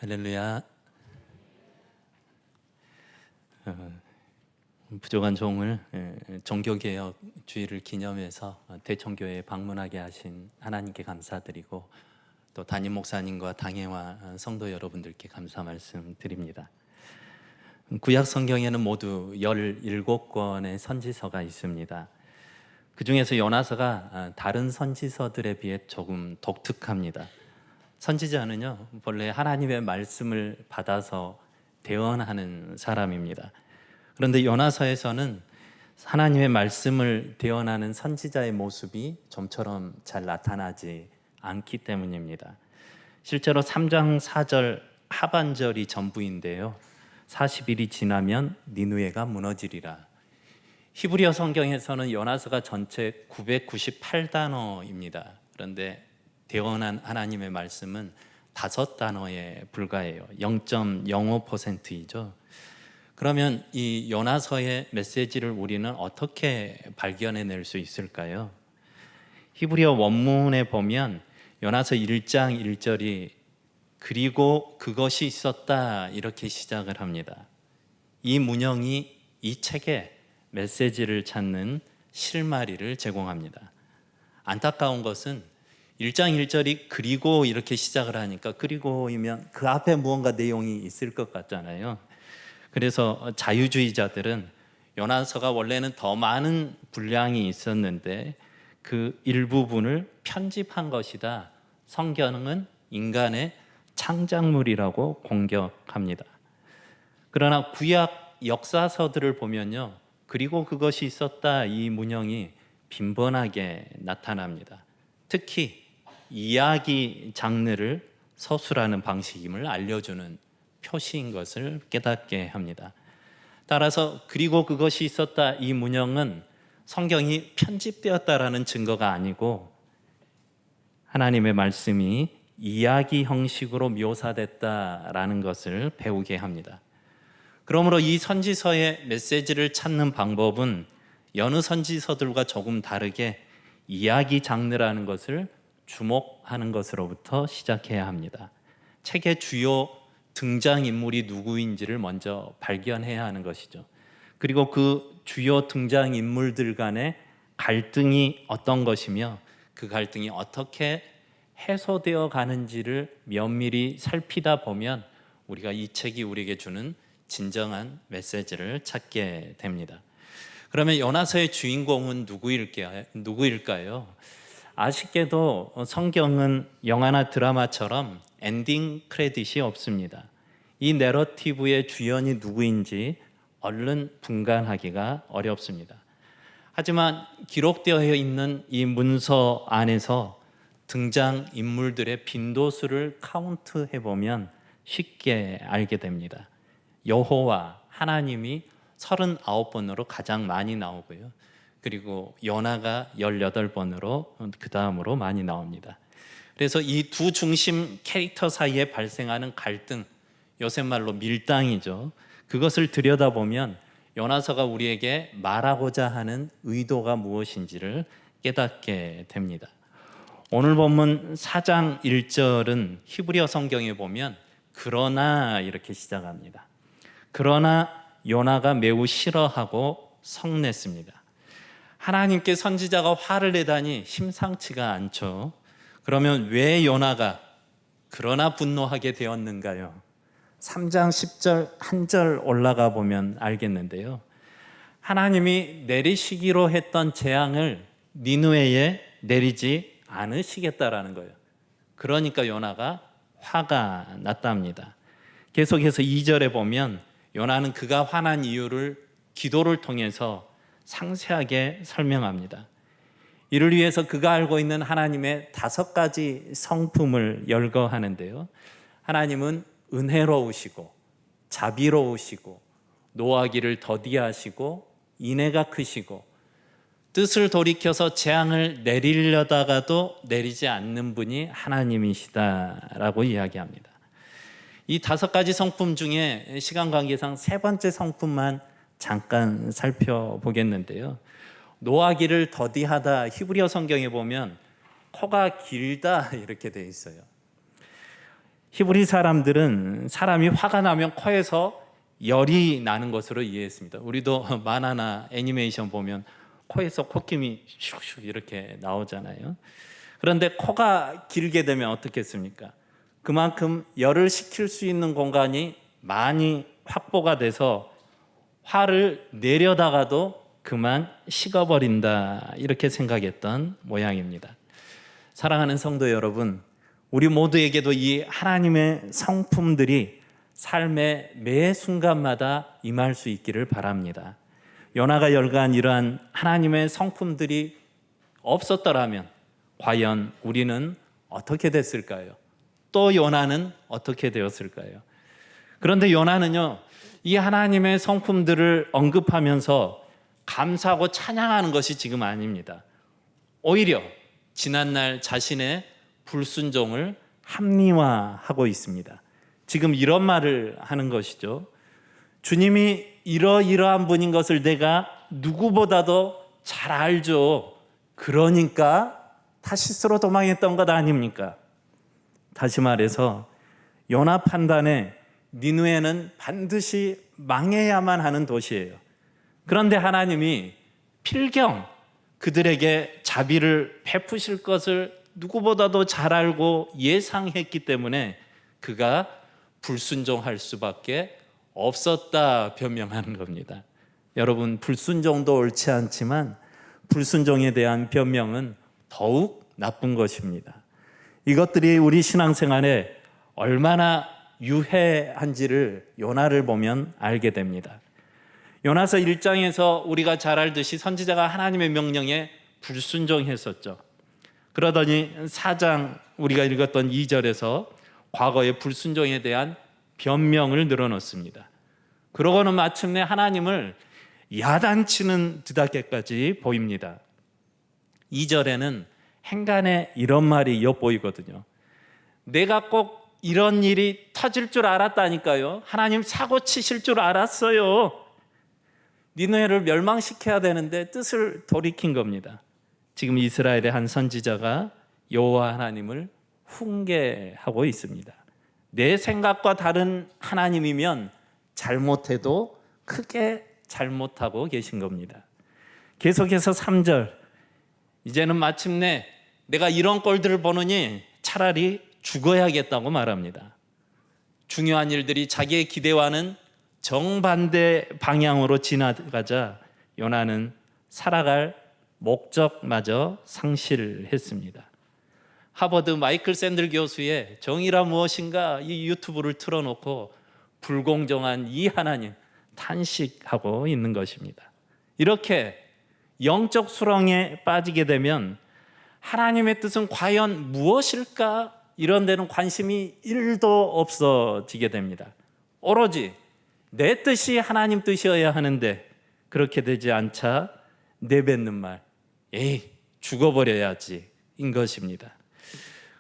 할렐루야. 부족한 종을 종교개혁 주일을 기념해서 대청교회에 방문하게 하신 하나님께 감사드리고, 또 담임 목사님과 당회와 성도 여러분들께 감사 말씀드립니다. 구약 성경에는 모두 17권의 선지서가 있습니다. 그 중에서 요나서가 다른 선지서들에 비해 조금 독특합니다. 선지자는요, 본래 하나님의 말씀을 받아서 대언하는 사람입니다. 그런데 요나서에서는 하나님의 말씀을 대언하는 선지자의 모습이 좀처럼 잘 나타나지 않기 때문입니다. 실제로 3장 4절 하반절이 전부인데요, 40일이 지나면 니느웨가 무너지리라. 히브리어 성경에서는 요나서가 전체 998단어입니다. 그런데 대언한 하나님의 말씀은 5단어에 불과해요. 0.05%이죠. 그러면 이 요나서의 메시지를 우리는 어떻게 발견해낼 수 있을까요? 히브리어 원문에 보면 요나서 1장 1절이 그리고 그것이 있었다 이렇게 시작을 합니다. 이 문형이 이 책에 메시지를 찾는 실마리를 제공합니다. 안타까운 것은 1장 1절이 그리고 이렇게 시작을 하니까 그리고이면 그 앞에 무언가 내용이 있을 것 같잖아요. 그래서 자유주의자들은 요나서가 원래는 더 많은 분량이 있었는데 그 일부분을 편집한 것이다, 성경은 인간의 창작물이라고 공격합니다. 그러나 구약 역사서들을 보면요, 그리고 그것이 있었다 이 문형이 빈번하게 나타납니다. 특히 이야기 장르를 서술하는 방식임을 알려주는 표시인 것을 깨닫게 합니다. 따라서 그리고 그것이 있었다 이 문형은 성경이 편집되었다라는 증거가 아니고 하나님의 말씀이 이야기 형식으로 묘사됐다라는 것을 배우게 합니다. 그러므로 이 선지서의 메시지를 찾는 방법은 여느 선지서들과 조금 다르게 이야기 장르라는 것을 주목하는 것으로부터 시작해야 합니다. 책의 주요 등장인물이 누구인지를 먼저 발견해야 하는 것이죠. 그리고 그 주요 등장인물들 간의 갈등이 어떤 것이며 그 갈등이 어떻게 해소되어 가는지를 면밀히 살피다 보면 우리가 이 책이 우리에게 주는 진정한 메시지를 찾게 됩니다. 그러면 요나서의 주인공은 누구일까요? 아쉽게도 성경은 영화나 드라마처럼 엔딩 크레딧이 없습니다. 이 내러티브의 주연이 누구인지 얼른 분간하기가 어렵습니다. 하지만 기록되어 있는 이 문서 안에서 등장인물들의 빈도수를 카운트해보면 쉽게 알게 됩니다. 여호와 하나님이 39번으로 가장 많이 나오고요, 그리고 요나가 18번으로 그 다음으로 많이 나옵니다. 그래서 이 두 중심 캐릭터 사이에 발생하는 갈등, 요새 말로 밀당이죠. 그것을 들여다보면 요나서가 우리에게 말하고자 하는 의도가 무엇인지를 깨닫게 됩니다. 오늘 본문 4장 1절은 히브리어 성경에 보면 그러나 이렇게 시작합니다. 그러나 요나가 매우 싫어하고 성냈습니다. 하나님께 선지자가 화를 내다니 심상치가 않죠. 그러면 왜 요나가 그러나 분노하게 되었는가요? 3장 10절 한 절 올라가 보면 알겠는데요, 하나님이 내리시기로 했던 재앙을 니느웨에 내리지 않으시겠다라는 거예요. 그러니까 요나가 화가 났답니다. 계속해서 2절에 보면 요나는 그가 화난 이유를 기도를 통해서 상세하게 설명합니다. 이를 위해서 그가 알고 있는 하나님의 5가지 성품을 열거하는데요, 하나님은 은혜로우시고 자비로우시고 노하기를 더디하시고 인애가 크시고 뜻을 돌이켜서 재앙을 내리려다가도 내리지 않는 분이 하나님이시다라고 이야기합니다. 이 5가지 성품 중에 시간 관계상 3번째 성품만 잠깐 살펴보겠는데요, 노하기를 더디하다, 히브리어 성경에 보면 코가 길다 이렇게 돼 있어요. 히브리 사람들은 사람이 화가 나면 코에서 열이 나는 것으로 이해했습니다. 우리도 만화나 애니메이션 보면 코에서 콧김이 슉슉 이렇게 나오잖아요. 그런데 코가 길게 되면 어떻겠습니까? 그만큼 열을 식힐 수 있는 공간이 많이 확보가 돼서 화를 내려다가도 그만 식어버린다, 이렇게 생각했던 모양입니다. 사랑하는 성도 여러분, 우리 모두에게도 이 하나님의 성품들이 삶의 매 순간마다 임할 수 있기를 바랍니다. 요나가 열간 이러한 하나님의 성품들이 없었더라면 과연 우리는 어떻게 됐을까요? 또 요나는 어떻게 되었을까요? 그런데 요나는요, 이 하나님의 성품들을 언급하면서 감사하고 찬양하는 것이 지금 아닙니다. 오히려 지난날 자신의 불순종을 합리화하고 있습니다. 지금 이런 말을 하는 것이죠. 주님이 이러이러한 분인 것을 내가 누구보다도 잘 알죠. 그러니까 타시스로 도망했던 것 아닙니까? 다시 말해서 요나 판단에 니느웨는 반드시 망해야만 하는 도시예요. 그런데 하나님이 필경 그들에게 자비를 베푸실 것을 누구보다도 잘 알고 예상했기 때문에 그가 불순종할 수밖에 없었다 변명하는 겁니다. 여러분, 불순종도 옳지 않지만 불순종에 대한 변명은 더욱 나쁜 것입니다. 이것들이 우리 신앙생활에 얼마나 유해한지를 요나를 보면 알게 됩니다. 요나서 1장에서 우리가 잘 알듯이 선지자가 하나님의 명령에 불순종했었죠. 그러더니 4장 우리가 읽었던 2절에서 과거의 불순종에 대한 변명을 늘어놓습니다. 그러고는 마침내 하나님을 야단치는 드다게까지 보입니다. 2절에는 행간에 이런 말이 엿보이거든요. 내가 꼭 이런 일이 터질 줄 알았다니까요. 하나님 사고 치실 줄 알았어요. 니느웨를 멸망시켜야 되는데 뜻을 돌이킨 겁니다. 지금 이스라엘의 한 선지자가 여호와 하나님을 훈계하고 있습니다. 내 생각과 다른 하나님이면 잘못해도 크게 잘못하고 계신 겁니다. 계속해서 3절, 이제는 마침내 내가 이런 꼴들을 보느니 차라리 죽어야겠다고 말합니다. 중요한 일들이 자기의 기대와는 정반대 방향으로 지나가자 요나는 살아갈 목적마저 상실했습니다. 하버드 마이클 샌들 교수의 정의란 무엇인가 이 유튜브를 틀어놓고 불공정한 이 하나님 탄식하고 있는 것입니다. 이렇게 영적 수렁에 빠지게 되면 하나님의 뜻은 과연 무엇일까? 이런 데는 관심이 1도 없어지게 됩니다. 오로지 내 뜻이 하나님 뜻이어야 하는데 그렇게 되지 않자 내뱉는 말, 에이 죽어버려야지 인 것입니다.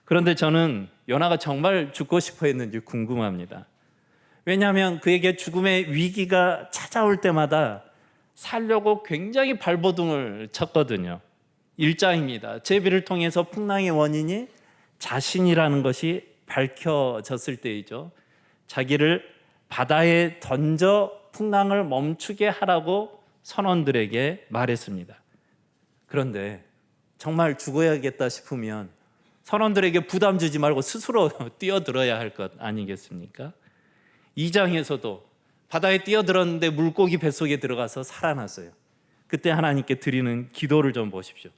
그런데 저는 요나가 정말 죽고 싶어 했는지 궁금합니다. 왜냐하면 그에게 죽음의 위기가 찾아올 때마다 살려고 굉장히 발버둥을 쳤거든요. 1장입니다. 제비를 통해서 풍랑의 원인이 자신이라는 것이 밝혀졌을 때이죠. 자기를 바다에 던져 풍랑을 멈추게 하라고 선원들에게 말했습니다. 그런데 정말 죽어야겠다 싶으면 선원들에게 부담 주지 말고 스스로 뛰어들어야 할 것 아니겠습니까? 2장에서도 바다에 뛰어들었는데 물고기 뱃속에 들어가서 살아났어요. 그때 하나님께 드리는 기도를 좀 보십시오.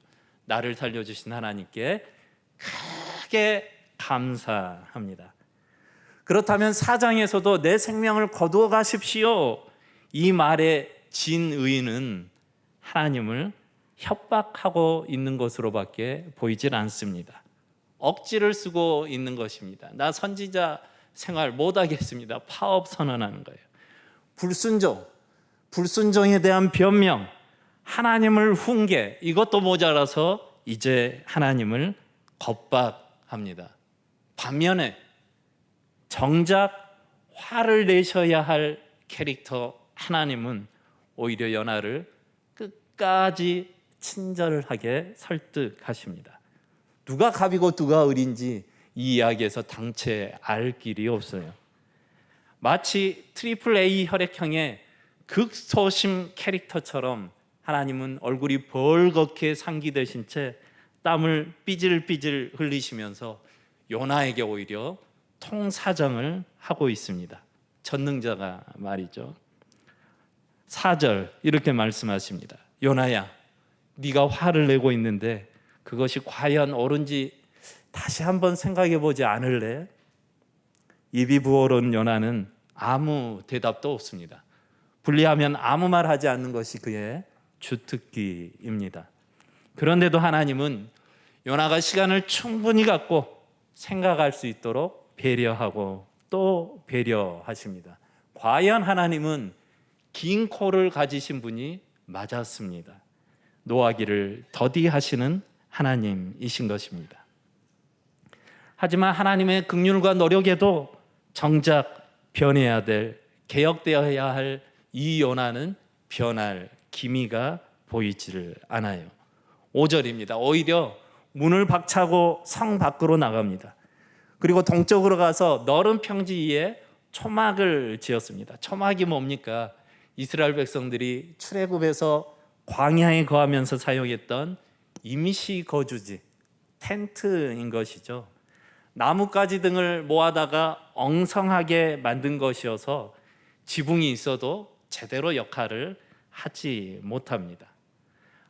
나를 살려주신 하나님께 크게 감사합니다. 그렇다면 4장에서도 내 생명을 거두어 가십시오, 이 말의 진의는 하나님을 협박하고 있는 것으로밖에 보이질 않습니다. 억지를 쓰고 있는 것입니다. 나 선지자 생활 못하겠습니다. 파업 선언하는 거예요. 불순종에 대한 변명, 하나님을 훈계, 이것도 모자라서 이제 하나님을 겁박합니다. 반면에 정작 화를 내셔야 할 캐릭터 하나님은 오히려 요나를 끝까지 친절하게 설득하십니다. 누가 갑이고 누가 을인지 이 이야기에서 당체 알 길이 없어요. 마치 트리플 A 혈액형의 극소심 캐릭터처럼 하나님은 얼굴이 벌겋게 상기되신 채 땀을 삐질삐질 흘리시면서 요나에게 오히려 통사정을 하고 있습니다. 전능자가 말이죠. 4절 이렇게 말씀하십니다. 요나야, 네가 화를 내고 있는데 그것이 과연 옳은지 다시 한번 생각해 보지 않을래? 입이 부어오른 요나는 아무 대답도 없습니다. 불리하면 아무 말 하지 않는 것이 그의 주특기입니다. 그런데도 하나님은 요나가 시간을 충분히 갖고 생각할 수 있도록 배려하고 또 배려하십니다. 과연 하나님은 긴 코를 가지신 분이 맞았습니다. 노하기를 더디하시는 하나님이신 것입니다. 하지만 하나님의 긍휼과 노력에도 정작 변해야 될, 개혁되어야 할 이 요나는 변할 기미가 보이지를 않아요. 5절입니다. 오히려 문을 박차고 성 밖으로 나갑니다. 그리고 동쪽으로 가서 너른 평지 위에 초막을 지었습니다. 초막이 뭡니까? 이스라엘 백성들이 출애굽에서 광야에 거하면서 사용했던 임시 거주지, 텐트인 것이죠. 나뭇가지 등을 모아다가 엉성하게 만든 것이어서 지붕이 있어도 제대로 역할을 하지 못합니다.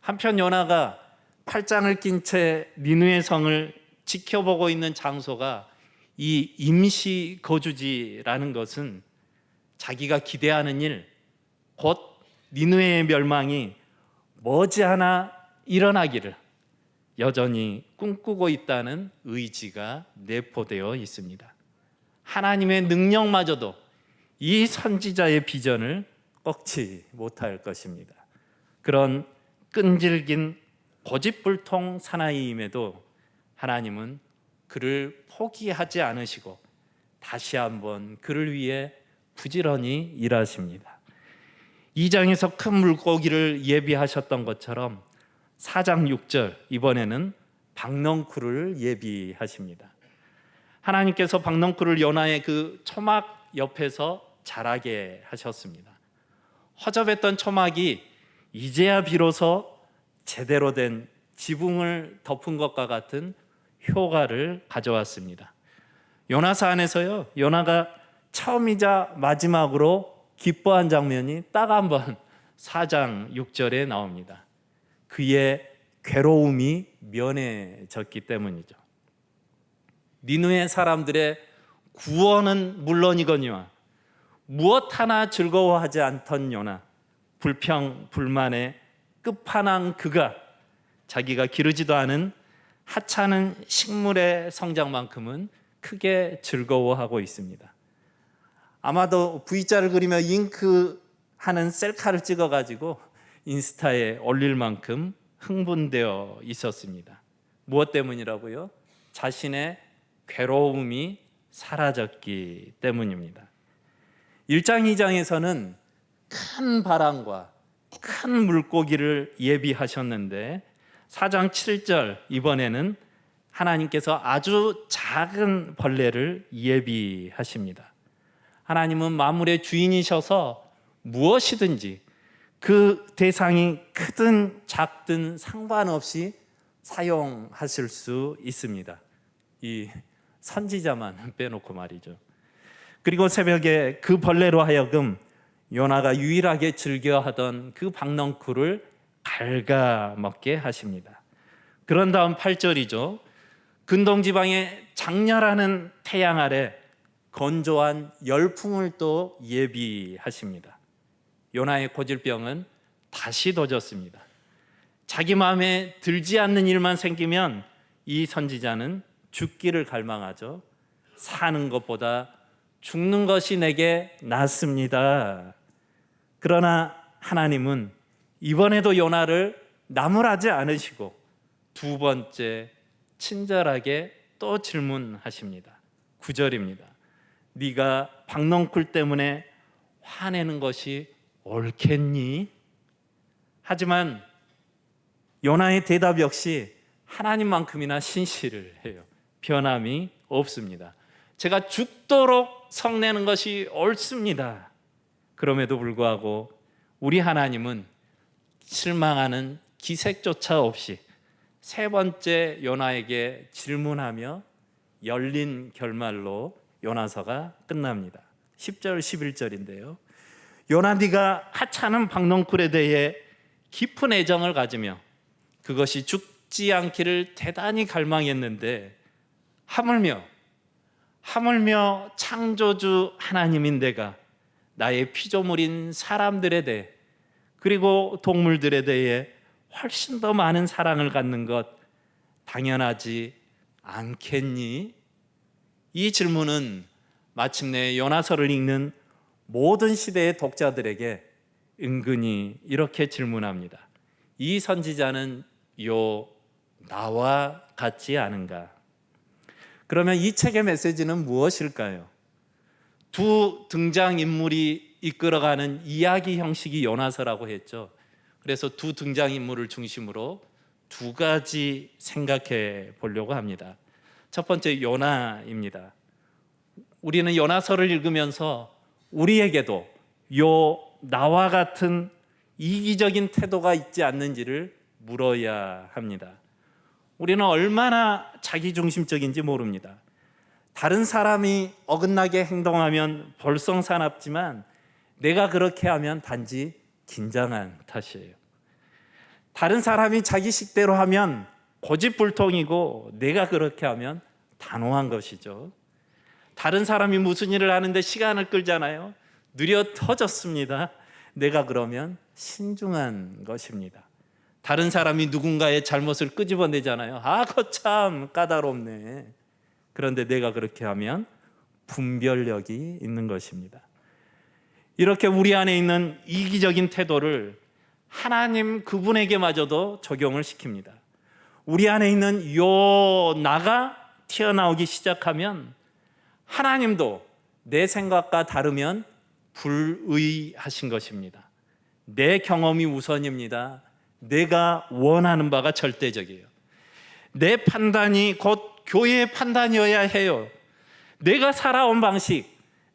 한편 요나가 팔짱을 낀 채 니느웨 성을 지켜보고 있는 장소가 이 임시 거주지라는 것은 자기가 기대하는 일, 곧 니느웨의 멸망이 머지않아 일어나기를 여전히 꿈꾸고 있다는 의지가 내포되어 있습니다. 하나님의 능력마저도 이 선지자의 비전을 꺾지 못할 것입니다. 그런 끈질긴 고집불통 사나이임에도 하나님은 그를 포기하지 않으시고 다시 한번 그를 위해 부지런히 일하십니다. 2장에서 큰 물고기를 예비하셨던 것처럼 4장 6절 이번에는 박넝쿨을 예비하십니다. 하나님께서 박넝쿨을 요나의 그 초막 옆에서 자라게 하셨습니다. 허접했던 초막이 이제야 비로소 제대로 된 지붕을 덮은 것과 같은 효과를 가져왔습니다. 요나서 안에서요, 요나가 처음이자 마지막으로 기뻐한 장면이 딱 한 번 4장 6절에 나옵니다. 그의 괴로움이 면해졌기 때문이죠. 니느웨 사람들의 구원은 물론이거니와 무엇 하나 즐거워하지 않던 요나, 불평, 불만의 끝판왕 그가 자기가 기르지도 않은 하찮은 식물의 성장만큼은 크게 즐거워하고 있습니다. 아마도 V자를 그리며 잉크하는 셀카를 찍어가지고 인스타에 올릴 만큼 흥분되어 있었습니다. 무엇 때문이라고요? 자신의 괴로움이 사라졌기 때문입니다. 1장, 2장에서는 큰 바람과 큰 물고기를 예비하셨는데 4장 7절 이번에는 하나님께서 아주 작은 벌레를 예비하십니다. 하나님은 만물의 주인이셔서 무엇이든지 그 대상이 크든 작든 상관없이 사용하실 수 있습니다. 이 선지자만 빼놓고 말이죠. 그리고 새벽에 그 벌레로 하여금 요나가 유일하게 즐겨하던 그 박넝쿨을 갉아먹게 하십니다. 그런 다음 8절이죠. 근동지방의 장렬하는 태양 아래 건조한 열풍을 또 예비하십니다. 요나의 고질병은 다시 도졌습니다. 자기 마음에 들지 않는 일만 생기면 이 선지자는 죽기를 갈망하죠. 사는 것보다 죽는 것이 내게 낫습니다. 그러나 하나님은 이번에도 요나를 나무라지 않으시고 두 번째 친절하게 또 질문하십니다. 9절입니다. 네가 박넝쿨 때문에 화내는 것이 옳겠니? 하지만 요나의 대답 역시 하나님만큼이나 신실을 해요. 변함이 없습니다. 제가 죽도록 성내는 것이 옳습니다. 그럼에도 불구하고 우리 하나님은 실망하는 기색조차 없이 세 번째 요나에게 질문하며 열린 결말로 요나서가 끝납니다. 10절 11절인데요. 요나 네가 하찮은 박넝쿨에 대해 깊은 애정을 가지며 그것이 죽지 않기를 대단히 갈망했는데 하물며 창조주 하나님인 내가 나의 피조물인 사람들에 대해 그리고 동물들에 대해 훨씬 더 많은 사랑을 갖는 것 당연하지 않겠니? 이 질문은 마침내 요나서를 읽는 모든 시대의 독자들에게 은근히 이렇게 질문합니다. 이 선지자는 나와 같지 않은가? 그러면 이 책의 메시지는 무엇일까요? 두 등장인물이 이끌어가는 이야기 형식이 요나서라고 했죠. 그래서 두 등장인물을 중심으로 두 가지 생각해 보려고 합니다. 첫 번째 요나입니다. 우리는 요나서를 읽으면서 우리에게도 나와 같은 이기적인 태도가 있지 않는지를 물어야 합니다. 우리는 얼마나 자기중심적인지 모릅니다. 다른 사람이 어긋나게 행동하면 볼썽사납지만 내가 그렇게 하면 단지 긴장한 탓이에요. 다른 사람이 자기 식대로 하면 고집불통이고 내가 그렇게 하면 단호한 것이죠. 다른 사람이 무슨 일을 하는데 시간을 끌잖아요. 느려 터졌습니다. 내가 그러면 신중한 것입니다. 다른 사람이 누군가의 잘못을 끄집어내잖아요. 거참 까다롭네. 그런데 내가 그렇게 하면 분별력이 있는 것입니다. 이렇게 우리 안에 있는 이기적인 태도를 하나님 그분에게마저도 적용을 시킵니다. 우리 안에 있는 나가 튀어나오기 시작하면 하나님도 내 생각과 다르면 불의하신 것입니다. 내 경험이 우선입니다. 내가 원하는 바가 절대적이에요. 내 판단이 곧 교회의 판단이어야 해요. 내가 살아온 방식,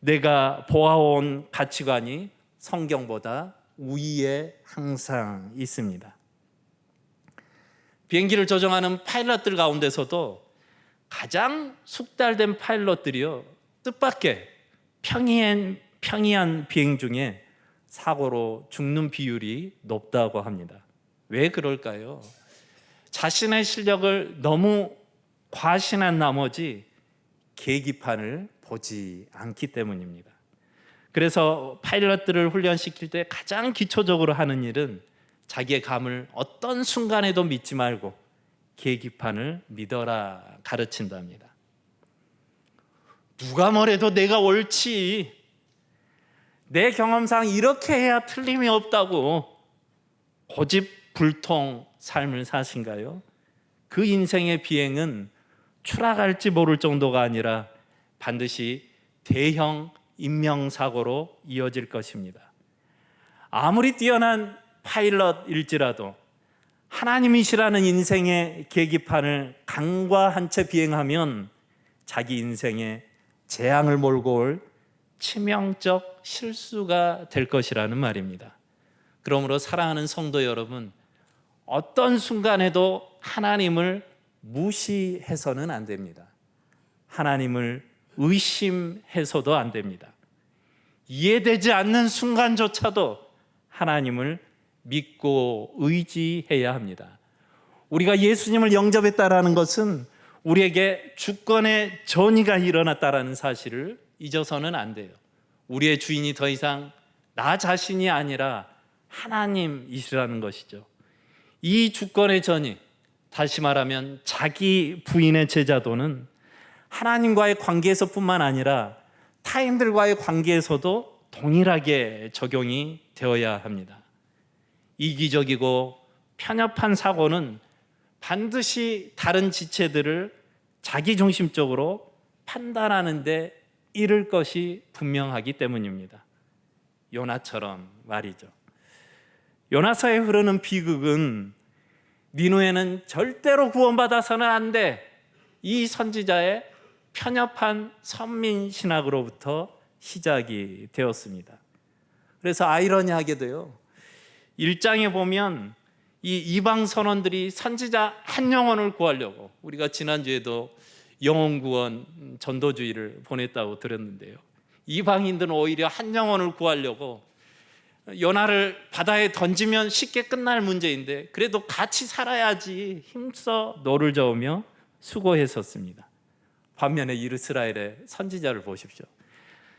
내가 보아온 가치관이 성경보다 우위에 항상 있습니다. 비행기를 조종하는 파일럿들 가운데서도 가장 숙달된 파일럿들이요, 뜻밖의 평이한 비행 중에 사고로 죽는 비율이 높다고 합니다. 왜 그럴까요? 자신의 실력을 너무 과신한 나머지 계기판을 보지 않기 때문입니다. 그래서 파일럿들을 훈련시킬 때 가장 기초적으로 하는 일은 자기의 감을 어떤 순간에도 믿지 말고 계기판을 믿어라 가르친답니다. 누가 뭐래도 내가 옳지, 내 경험상 이렇게 해야 틀림이 없다고 고집불통 삶을 사신가요? 그 인생의 비행은 추락할지 모를 정도가 아니라 반드시 대형 인명사고로 이어질 것입니다. 아무리 뛰어난 파일럿일지라도 하나님이시라는 인생의 계기판을 간과한 채 비행하면 자기 인생에 재앙을 몰고 올 치명적 실수가 될 것이라는 말입니다. 그러므로 사랑하는 성도 여러분, 어떤 순간에도 하나님을 무시해서는 안 됩니다. 하나님을 의심해서도 안 됩니다. 이해되지 않는 순간조차도 하나님을 믿고 의지해야 합니다. 우리가 예수님을 영접했다라는 것은 우리에게 주권의 전이가 일어났다라는 사실을 잊어서는 안 돼요. 우리의 주인이 더 이상 나 자신이 아니라 하나님이시라는 것이죠. 이 주권의 전이, 다시 말하면 자기 부인의 제자도는 하나님과의 관계에서뿐만 아니라 타인들과의 관계에서도 동일하게 적용이 되어야 합니다. 이기적이고 편협한 사고는 반드시 다른 지체들을 자기중심적으로 판단하는 데 이를 것이 분명하기 때문입니다. 요나처럼 말이죠. 요나서에 흐르는 비극은 니느웨는 절대로 구원받아서는 안 돼, 이 선지자의 편협한 선민 신학으로부터 시작이 되었습니다. 그래서 아이러니하게도요, 1장에 보면 이 이방 선원들이 선지자 한 영혼을 구하려고, 우리가 지난주에도 영혼구원 전도주의를 보냈다고 들었는데요, 이방인들은 오히려 한 영혼을 구하려고 요나를 바다에 던지면 쉽게 끝날 문제인데 그래도 같이 살아야지 힘써 노를 저으며 수고했었습니다. 반면에 이스라엘의 선지자를 보십시오.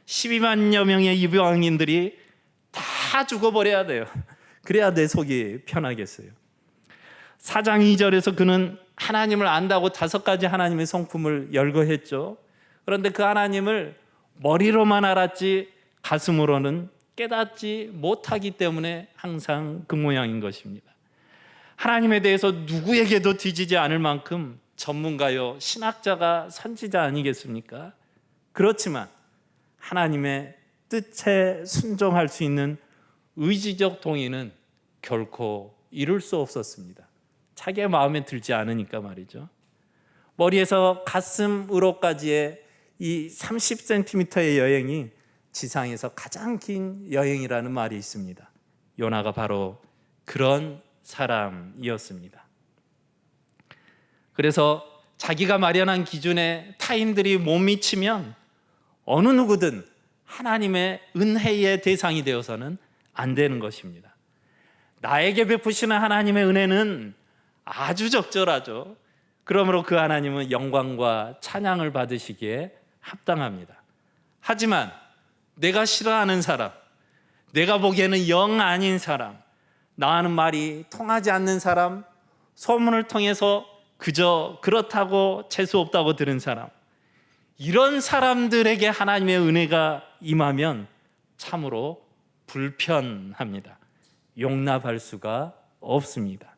12만여 명의 이방인들이 다 죽어버려야 돼요. 그래야 내 속이 편하겠어요. 4장 2절에서 그는 하나님을 안다고 5가지 하나님의 성품을 열거했죠. 그런데 그 하나님을 머리로만 알았지 가슴으로는 깨닫지 못하기 때문에 항상 그 모양인 것입니다. 하나님에 대해서 누구에게도 뒤지지 않을 만큼 전문가요, 신학자가 선지자 아니겠습니까? 그렇지만 하나님의 뜻에 순종할 수 있는 의지적 동의는 결코 이룰 수 없었습니다. 자기의 마음에 들지 않으니까 말이죠. 머리에서 가슴으로까지의 이 30cm의 여행이 지상에서 가장 긴 여행이라는 말이 있습니다. 요나가 바로 그런 사람이었습니다. 그래서 자기가 마련한 기준에 타인들이 못 미치면 어느 누구든 하나님의 은혜의 대상이 되어서는 안 되는 것입니다. 나에게 베푸시는 하나님의 은혜는 아주 적절하죠. 그러므로 그 하나님은 영광과 찬양을 받으시기에 합당합니다. 하지만 내가 싫어하는 사람, 내가 보기에는 영 아닌 사람, 나와는 말이 통하지 않는 사람, 소문을 통해서 그저 그렇다고 재수 없다고 들은 사람, 이런 사람들에게 하나님의 은혜가 임하면 참으로 불편합니다. 용납할 수가 없습니다.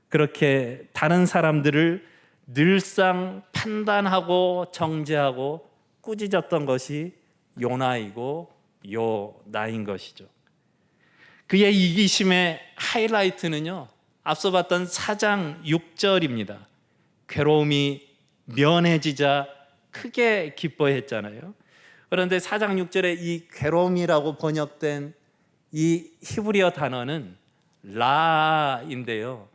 그렇게 다른 사람들을 늘상 판단하고 정죄하고 꾸짖었던 것이 요나이고 요나인 것이죠. 그의 이기심의 하이라이트는요, 앞서 봤던 4장 6절입니다. 괴로움이 면해지자 크게 기뻐했잖아요. 그런데 4장 6절에 이 괴로움이라고 번역된 이 히브리어 단어는 라인데요,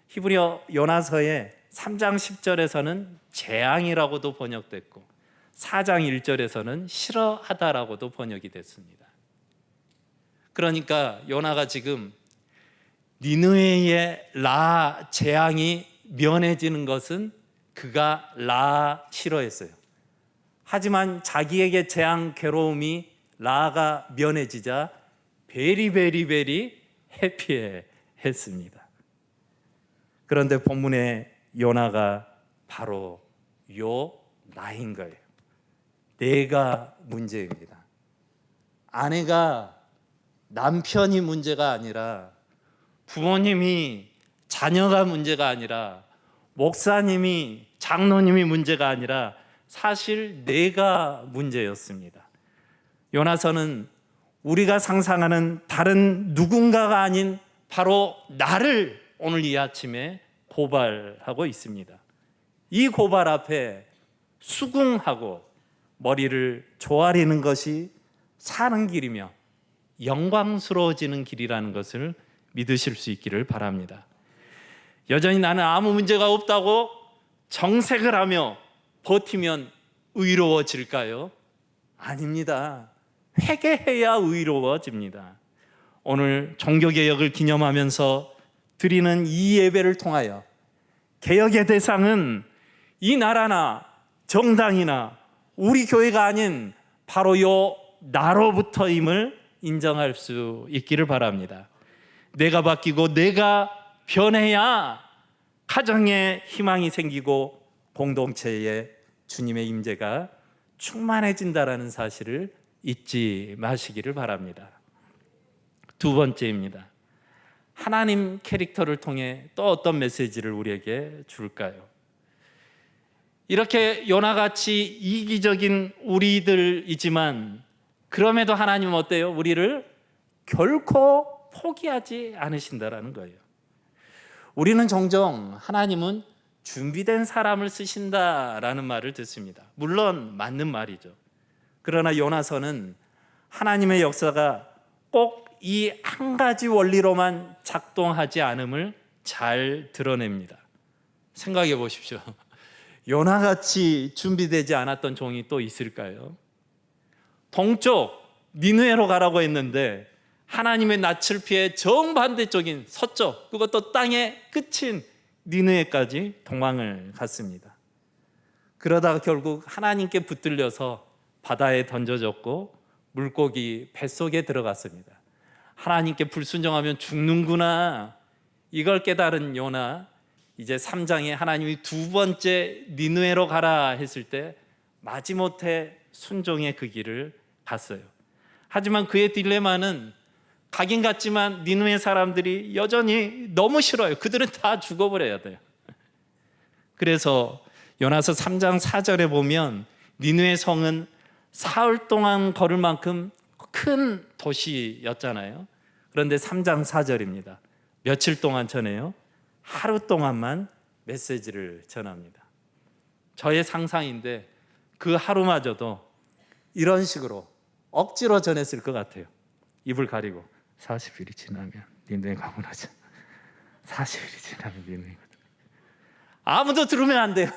히브리어 요나서의 3장 10절에서는 재앙이라고도 번역됐고 4장 1절에서는 싫어하다라고도 번역이 됐습니다. 그러니까 요나가 지금 니느웨의 라 재앙이 면해지는 것은 그가 라 싫어했어요. 하지만 자기에게 재앙 괴로움이 라가 면해지자 베리베리베리 해피해 했습니다. 그런데 본문의 요나가 바로 요나인 거예요. 내가 문제입니다. 아내가, 남편이 문제가 아니라, 부모님이, 자녀가 문제가 아니라, 목사님이, 장로님이 문제가 아니라 사실 내가 문제였습니다. 요나서는 우리가 상상하는 다른 누군가가 아닌 바로 나를 오늘 이 아침에 고발하고 있습니다. 이 고발 앞에 수긍하고 머리를 조아리는 것이 사는 길이며 영광스러워지는 길이라는 것을 믿으실 수 있기를 바랍니다. 여전히 나는 아무 문제가 없다고 정색을 하며 버티면 의로워질까요? 아닙니다. 회개해야 의로워집니다. 오늘 종교개혁을 기념하면서 드리는 이 예배를 통하여 개혁의 대상은 이 나라나 정당이나 우리 교회가 아닌 바로 요 나로부터임을 인정할 수 있기를 바랍니다. 내가 바뀌고 내가 변해야 가정에 희망이 생기고 공동체에 주님의 임재가 충만해진다라는 사실을 잊지 마시기를 바랍니다. 두 번째입니다. 하나님 캐릭터를 통해 또 어떤 메시지를 우리에게 줄까요? 이렇게 요나같이 이기적인 우리들이지만 그럼에도 하나님은 어때요? 우리를 결코 포기하지 않으신다라는 거예요. 우리는 종종 하나님은 준비된 사람을 쓰신다라는 말을 듣습니다. 물론 맞는 말이죠. 그러나 요나서는 하나님의 역사가 꼭 이 한 가지 원리로만 작동하지 않음을 잘 드러냅니다. 생각해 보십시오. 요나같이 준비되지 않았던 종이 또 있을까요? 동쪽 니느웨로 가라고 했는데 하나님의 낯을 피해 정반대쪽인 서쪽, 그것도 땅의 끝인 니느웨까지 도망을 갔습니다. 그러다가 결국 하나님께 붙들려서 바다에 던져졌고 물고기 뱃속에 들어갔습니다. 하나님께 불순종하면 죽는구나, 이걸 깨달은 요나, 이제 3장에 하나님이 두 번째 니느웨로 가라 했을 때 마지못해 순종의 그 길을 갔어요. 하지만 그의 딜레마는 가긴 갔지만 니느웨 사람들이 여전히 너무 싫어요. 그들은 다 죽어버려야 돼요. 그래서 요나서 3장 4절에 보면 니느웨 성은 사흘 동안 걸을 만큼 큰 도시였잖아요. 그런데 3장 4절입니다. 며칠 동안 전해요? 하루 동안만 메시지를 전합니다. 저의 상상인데 그 하루마저도 이런 식으로 억지로 전했을 것 같아요. 입을 가리고 40일이 지나면 니느웨 가문하자. 40일이 지나면 니느웨. 아무도 들으면 안 돼요.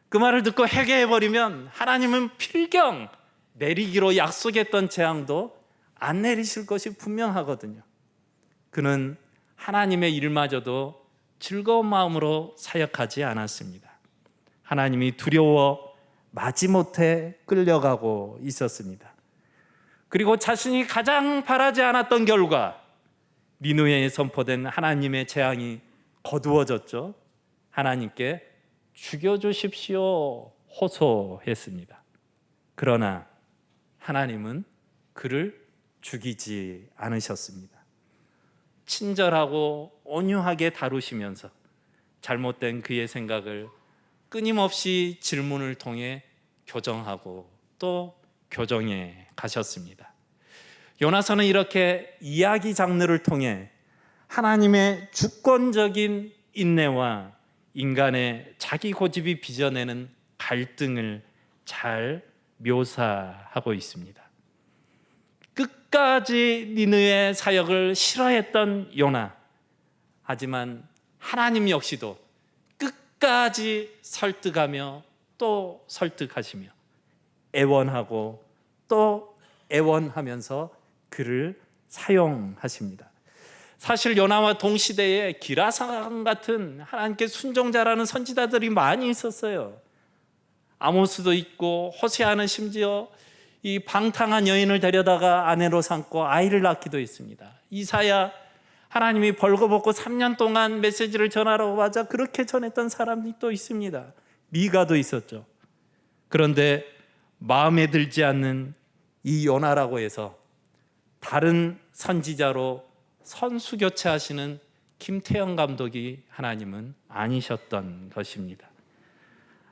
그 말을 듣고 회개해버리면 하나님은 필경 내리기로 약속했던 재앙도 안 내리실 것이 분명하거든요. 그는 하나님의 일마저도 즐거운 마음으로 사역하지 않았습니다. 하나님이 두려워 마지못해 끌려가고 있었습니다. 그리고 자신이 가장 바라지 않았던 결과 니느웨에 선포된 하나님의 재앙이 거두어졌죠. 하나님께 죽여주십시오 호소했습니다. 그러나 하나님은 그를 죽이지 않으셨습니다. 친절하고 온유하게 다루시면서 잘못된 그의 생각을 끊임없이 질문을 통해 교정하고 또 교정해 가셨습니다. 요나서는 이렇게 이야기 장르를 통해 하나님의 주권적인 인내와 인간의 자기 고집이 빚어내는 갈등을 잘 묘사하고 있습니다. 끝까지 니느웨 사역을 싫어했던 요나, 하지만 하나님 역시도 끝까지 설득하며 또 설득하시며 애원하고 또 애원하면서 그를 사용하십니다. 사실 요나와 동시대에 기라상 같은 하나님께 순종자라는 선지자들이 많이 있었어요. 아모스도 있고 호세아는 심지어 이 방탕한 여인을 데려다가 아내로 삼고 아이를 낳기도 했습니다. 이사야, 하나님이 벌거벗고 3년 동안 메시지를 전하라고 하자 그렇게 전했던 사람이 또 있습니다. 미가도 있었죠. 그런데 마음에 들지 않는 이 요나라고 해서 다른 선지자로 선수 교체하시는 김태형 감독이 하나님은 아니셨던 것입니다.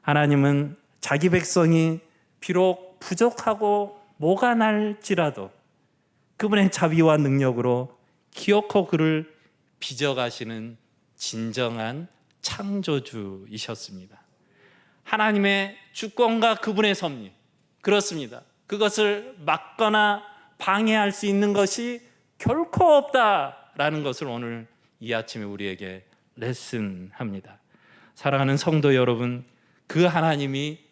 하나님은 자기 백성이 비록 부족하고 모가 날지라도 그분의 자비와 능력으로 기어코 그를 빚어가시는 진정한 창조주이셨습니다. 하나님의 주권과 그분의 섭리, 그렇습니다. 그것을 막거나 방해할 수 있는 것이 결코 없다라는 것을 오늘 이 아침에 우리에게 레슨합니다. 사랑하는 성도 여러분, 그 하나님이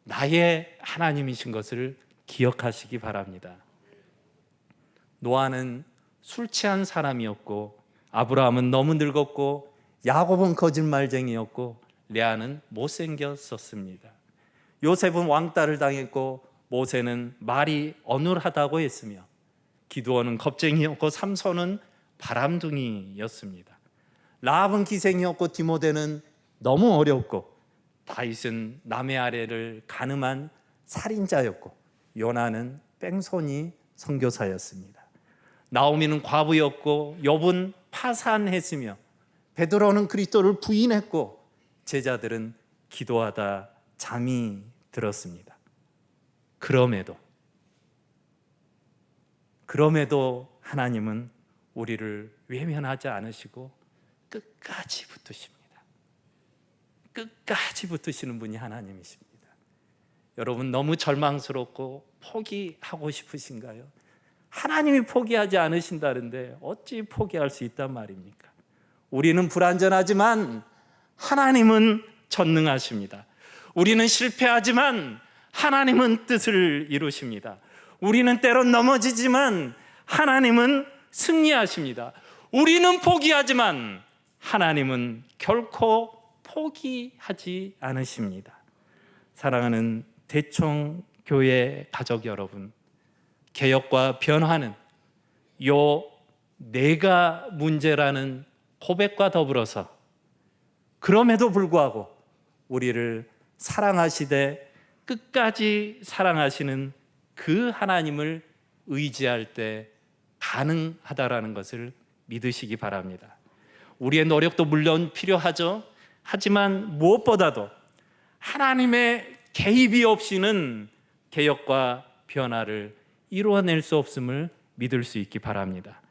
나의 하나님이신 것을 기억하시기 바랍니다. 노아는 술 취한 사람이었고, 아브라함은 너무 늙었고, 야곱은 거짓말쟁이였고, 레아는 못생겼었습니다. 요셉은 왕따를 당했고, 모세는 말이 어눌하다고 했으며, 기드온은 겁쟁이였고, 삼손은 바람둥이였습니다. 라합은 기생이었고, 디모데는 너무 어렵고, 다윗은 남의 아래를 간음한 살인자였고, 요나는 뺑소니 선교사였습니다. 나오미는 과부였고, 욥은 파산했으며, 베드로는 그리스도를 부인했고, 제자들은 기도하다 잠이 들었습니다. 그럼에도 하나님은 우리를 외면하지 않으시고 끝까지 붙드십니다. 끝까지 붙으시는 분이 하나님이십니다. 여러분 너무 절망스럽고 포기하고 싶으신가요? 하나님이 포기하지 않으신다는데 어찌 포기할 수 있단 말입니까? 우리는 불완전하지만 하나님은 전능하십니다. 우리는 실패하지만 하나님은 뜻을 이루십니다. 우리는 때론 넘어지지만 하나님은 승리하십니다. 우리는 포기하지만 하나님은 결코 포기하지 않으십니다. 사랑하는 대청교회 가족 여러분, 개혁과 변화는 요 내가 문제라는 고백과 더불어서 그럼에도 불구하고 우리를 사랑하시되 끝까지 사랑하시는 그 하나님을 의지할 때 가능하다라는 것을 믿으시기 바랍니다. 우리의 노력도 물론 필요하죠. 하지만 무엇보다도 하나님의 개입이 없이는 개혁과 변화를 이루어낼 수 없음을 믿을 수 있기 바랍니다.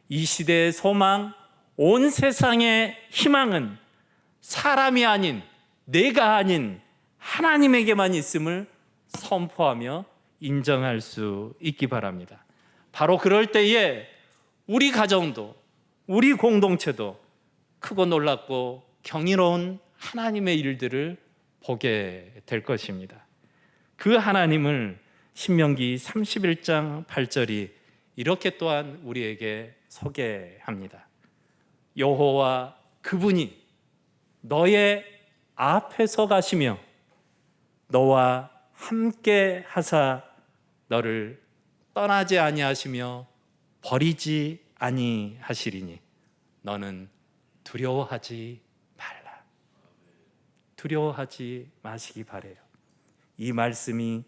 이 시대의 소망, 온 세상의 희망은 사람이 아닌, 내가 아닌 하나님에게만 있음을 선포하며 인정할 수 있기 바랍니다. 바로 그럴 때에 우리 가정도, 우리 공동체도 크고 놀랍고 경이로운 하나님의 일들을 보게 될 것입니다. 그 하나님을 신명기 31장 8절이 이렇게 또한 우리에게 소개합니다. 여호와 그분이 너의 앞에서 가시며 너와 함께 하사 너를 떠나지 아니하시며 버리지 아니하시리니 너는 두려워하지 말라. 두려워하지 마시기 바래요. 이 말씀이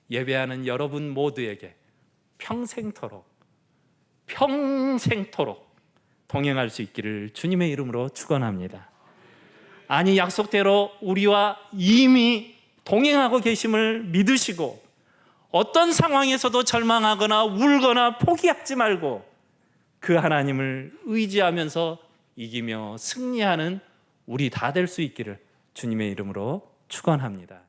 예배하는 여러분 모두에게 평생토록 동행할 수 있기를 주님의 이름으로 축원합니다. 아니, 약속대로 우리와 이미 동행하고 계심을 믿으시고 어떤 상황에서도 절망하거나 울거나 포기하지 말고 그 하나님을 의지하면서 이기며 승리하는 우리 다 될 수 있기를 주님의 이름으로 축원합니다.